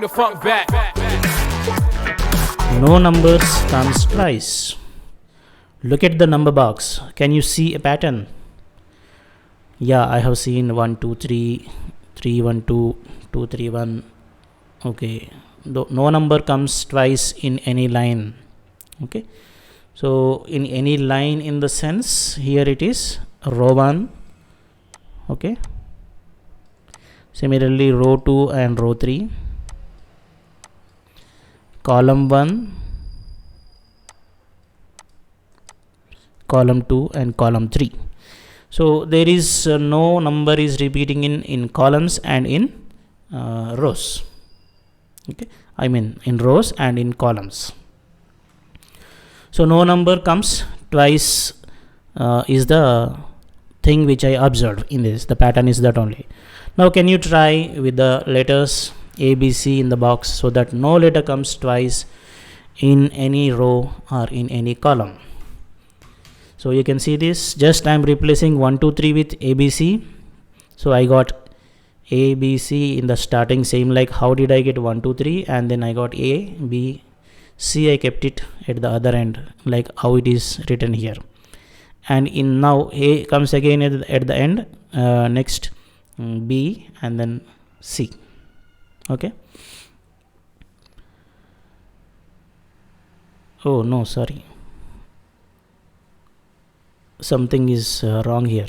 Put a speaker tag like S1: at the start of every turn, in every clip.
S1: Bring the funk back.
S2: No numbers comes twice. Look at the number box. Can you see a pattern? Yeah, I have seen 1 2 3 3 1 2 2 3 1. Okay, no number comes twice in any line. Okay, so in any line, in the sense, here it is row 1. Okay, similarly row 2 and row 3, column 1, column 2 and column 3. So there is no number is repeating in columns and in rows. Okay, I mean in rows and in columns. So no number comes twice is the thing which I observed in this. The pattern is that only. Now can you try with the letters A, B, C in the box so that no letter comes twice in any row or in any column. So you can see this. Just I am replacing 1 2 3 with A, B, C. So I got A, B, C in the starting, same like how did I get 1 2 3, and then I got A, B, C. I kept it at the other end like how it is written here. And in now A comes again at the end, next B and then C. Okay. Oh no, sorry, something is wrong here.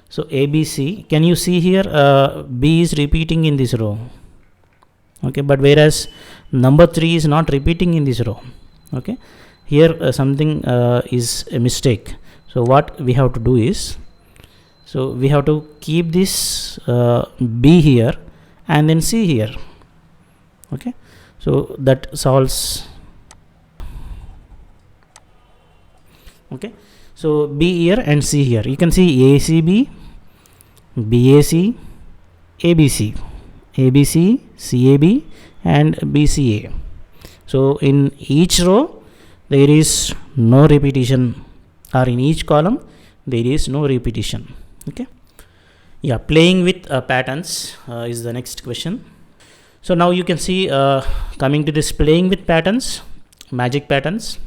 S2: So A, B, C, can you see here B is repeating in this row. Okay, but whereas number 3 is not repeating in this row. Okay, here something is a mistake. So what we have to do is, so we have to keep this B here and then C here. Okay, so that solves. Okay, so B here and C here. You can see ACB, BAC, ABC, ABC, CAB and BCA. So in each row there is no repetition, or in each column there is no repetition. Okay, yeah, playing with patterns is the next question. So now you can see coming to this playing with patterns, magic patterns.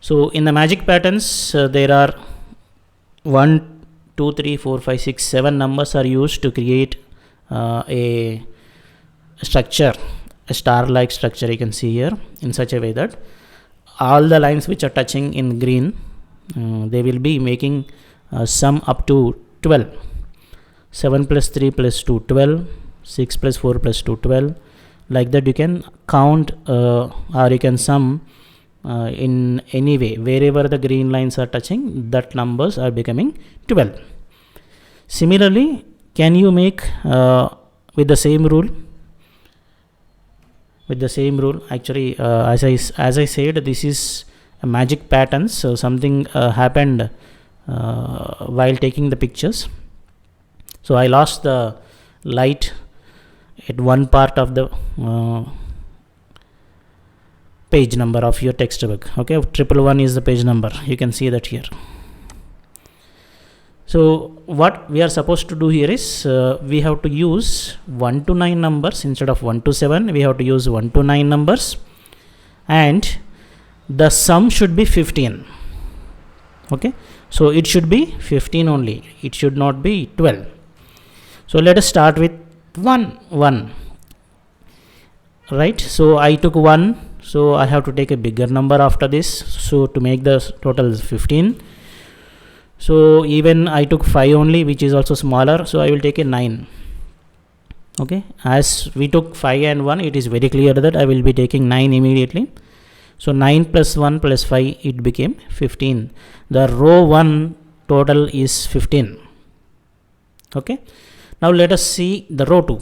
S2: So in the magic patterns there are 1 2 3 4 5 6 7 numbers are used to create a structure, a star like structure. You can see here in such a way that all the lines which are touching in green, they will be making sum up to 12. 7 plus 3 plus 2 12, 6 plus 4 plus 2 12. Like that you can count or you can sum in any way. Wherever the green lines are touching, that numbers are becoming 12. Similarly, can you make with the same rule? With the same rule, actually, as I said, this is a magic pattern. So something happened while taking the pictures. So I lost the light at one part of the page number of your textbook. Okay, 111 is the page number. You can see that here. So what we are supposed to do here is we have to use 1 to 9 numbers instead of 1 to 7. We have to use 1 to 9 numbers, and the sum should be 15. Okay, so it should be 15 only. It should not be 12. So let us start with 1. Right, so I took 1, so I have to take a bigger number after this, so to make the total 15. So even I took 5 only, which is also smaller, so I will take a 9. Okay, as we took 5 and 1, it is very clear that I will be taking 9 immediately. So 9 plus 1 plus 5, it became 15. The row 1 total is 15. Okay, now let us see the row 2.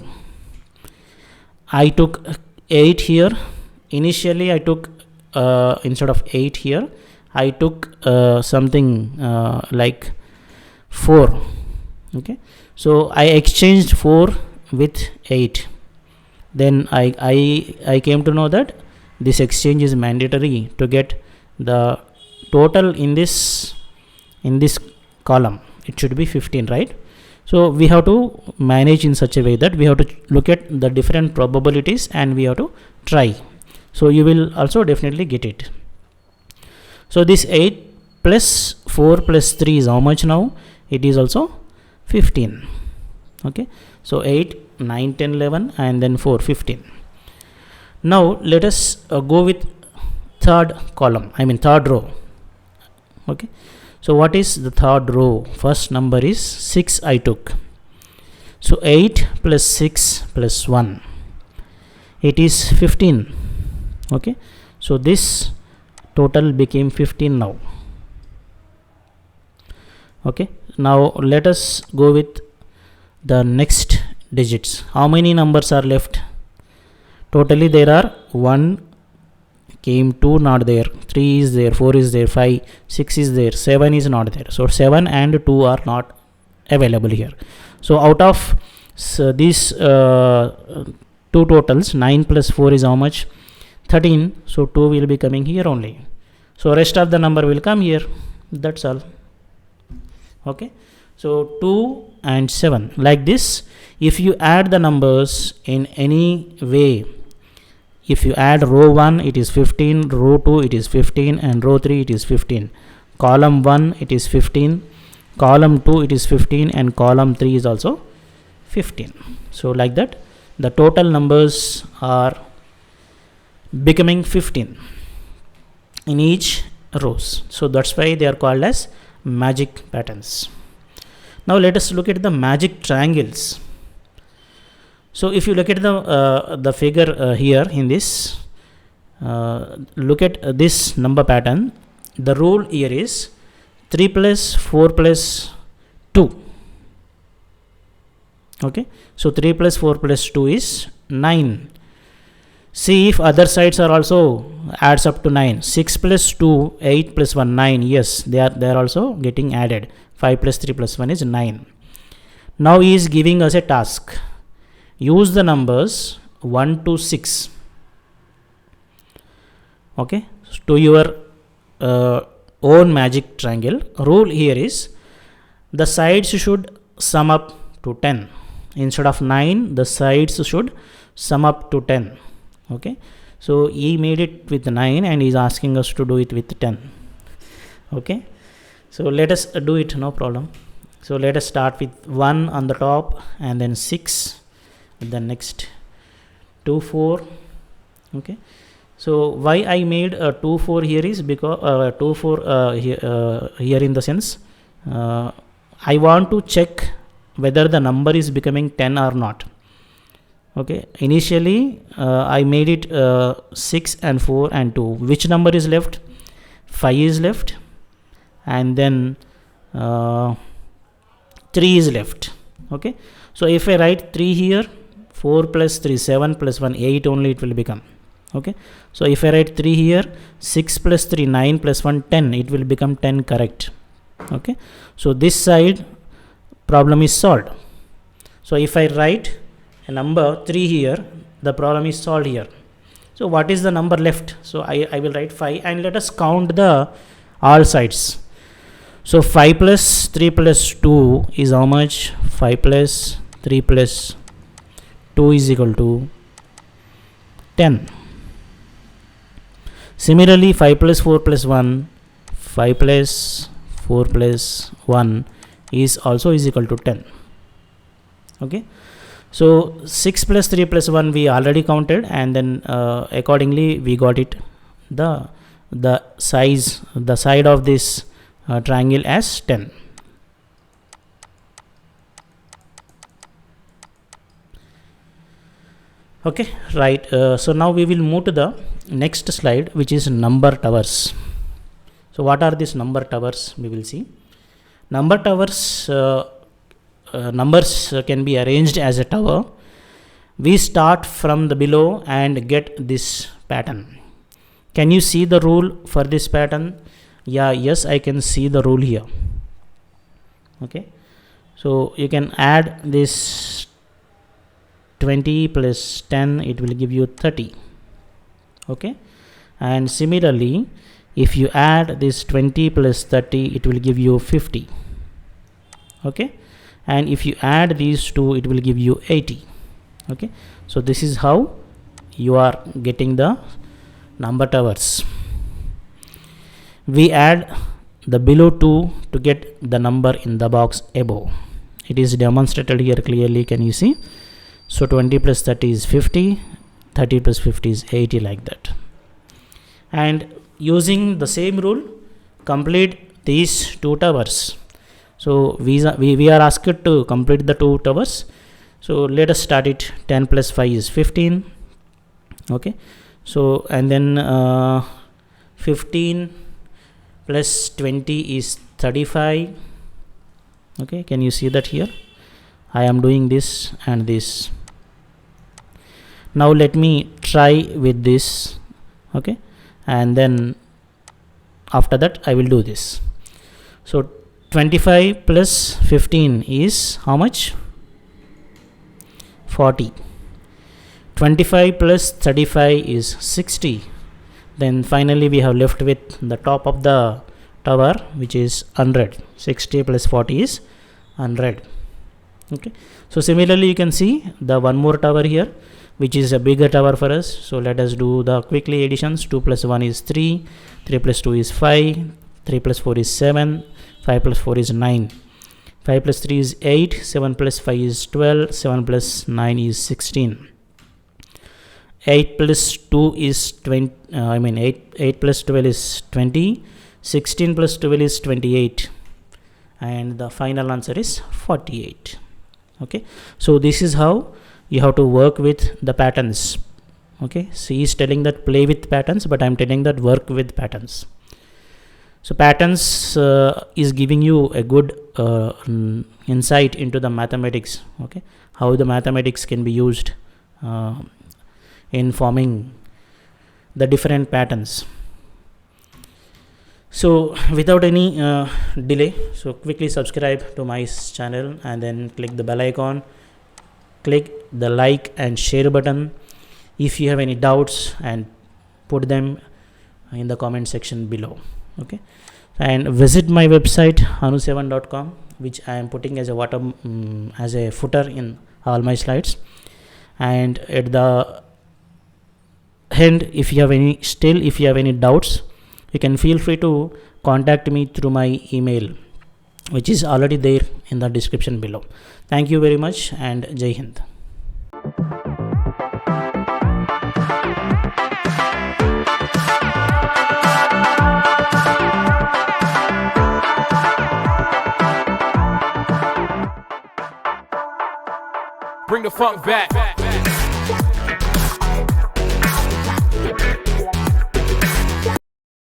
S2: I took 8 here. Initially I took instead of 8 here, I took something like 4. Okay, so I exchanged 4 with 8. Then I came to know that this exchange is mandatory to get the total in this column. It should be 15, right? So we have to manage in such a way that we have to look at the different probabilities and we have to try. So you will also definitely get it. So this 8 plus 4 plus 3 is how much now? It is also 15. Okay, so 8, 9, 10, 11 and then 4, 15. Now let us go with third column, third row. Okay, so what is the third row? First number is 6 I took. So 8 plus 6 plus 1, it is 15. Okay, so this total became 15 now. Okay, now let us go with the next digits. How many numbers are left? Totally there are 1 came, 2 not there, 3 is there, 4 is there, 5, 6 is there, 7 is not there. So 7 and 2 are not available here. So out of these two totals, 9 plus 4 is how much? 13. So 2 will be coming here only. So rest of the number will come here. That's all. Okay, so 2 and 7 like this. If you add the numbers in any way, if you add row 1 it is 15, row 2 it is 15 and row 3 it is 15, column 1 it is 15, column 2 it is 15 and column 3 is also 15. So like that the total numbers are becoming 15 in each rows. So that's why they are called as magic patterns. Now let us look at the magic triangles. So if you look at the figure here in this, look at this number pattern. The rule here is 3 plus 4 plus 2. Okay, so 3 plus 4 plus 2 is 9. See if other sides are also adds up to 9. 6 plus 2, 8 plus 1, 9. Yes, they are also getting added. 5 plus 3 plus 1 is 9. Now he is giving us a task. Use the numbers 1 to 6. Okay, to your own magic triangle. Rule here is the sides should sum up to 10. Instead of 9, the sides should sum up to 10. Okay, so he made it with 9 and he is asking us to do it with 10. Okay, so let us do it, no problem. So let us start with 1 on the top and then 6, the next 2, 4. Okay, so why I made a 2, 4 here is because 2, 4 here in the sense I want to check whether the number is becoming 10 or not. Okay, initially I made it 6 and 4 and 2. Which number is left? 5 is left and then 3 is left. Okay, so if I write 3 here, 4 plus 3, 7 plus 1, 8 only it will become. Okay, so if I write 3 here, 6 plus 3, 9 plus 1, 10, it will become 10 correct. Okay, so this side problem is solved. So if I write a number 3 here, the problem is solved here. So what is the number left? So I will write 5 and let us count the all sides. So 5 plus 3 plus 2 is how much? 5 plus 3 plus 2 is equal to 10. Similarly 5 plus 4 plus 1, 5 plus 4 plus 1 is also is equal to 10. Okay, so 6 plus 3 plus 1 we already counted and then accordingly we got it the side of this triangle as 10. Okay, right. So now we will move to the next slide, which is number towers. So what are these number towers? We will see. Number towers, numbers can be arranged as a tower. We start from the below and get this pattern. Can you see the rule for this pattern? Yeah, yes, I can see the rule here. Okay, so you can add this 20 plus 10, it will give you 30. Okay, and similarly if you add this 20 plus 30, it will give you 50. Okay, and if you add these two it will give you 80. Okay, so this is how you are getting the number towers. We add the below 2 to get the number in the box above. It is demonstrated here clearly, can you see? So 20 plus 30 is 50, 30 plus 50 is 80, like that. And using the same rule, complete these two towers. So we are asked to complete the two towers. So let us start it. 10 plus 5 is 15. Okay, so and then 15 plus 20 is 35. Okay, can you see that here? I am doing this and this. Now let me try with this. Okay, and then after that I will do this. So 25 plus 15 is how much? 40. 25 plus 35 is 60. Then finally we have left with the top of the tower, which is 100. 60 plus 40 is 100. Okay, so similarly you can see the one more tower here, which is a bigger tower for us. So let us do the quickly additions. 2 plus 1 is 3, 3 plus 2 is 5, 3 plus 4 is 7, 5 plus 4 is 9, 5 plus 3 is 8, 7 plus 5 is 12, 7 plus 9 is 16, 8 plus 2 is 20, 8 plus 12 is 20, 16 plus 12 is 28, and the final answer is 48. Okay, so this is how you have to work with the patterns. Okay, so he is telling that play with patterns, but I am telling that work with patterns. So patterns is giving you a good insight into the mathematics. Okay, how the mathematics can be used in forming the different patterns. So without any delay, so quickly subscribe to my channel and then click the bell icon, click the like and share button. If you have any doubts, and put them in the comment section below. Okay, and visit my website HANU7.com, which I am putting as a as a footer in all my slides. And at the end, if you have any doubts, you can feel free to contact me through my email, which is already there in the description below. Thank you very much, and Jai Hind.
S1: Bring the funk back.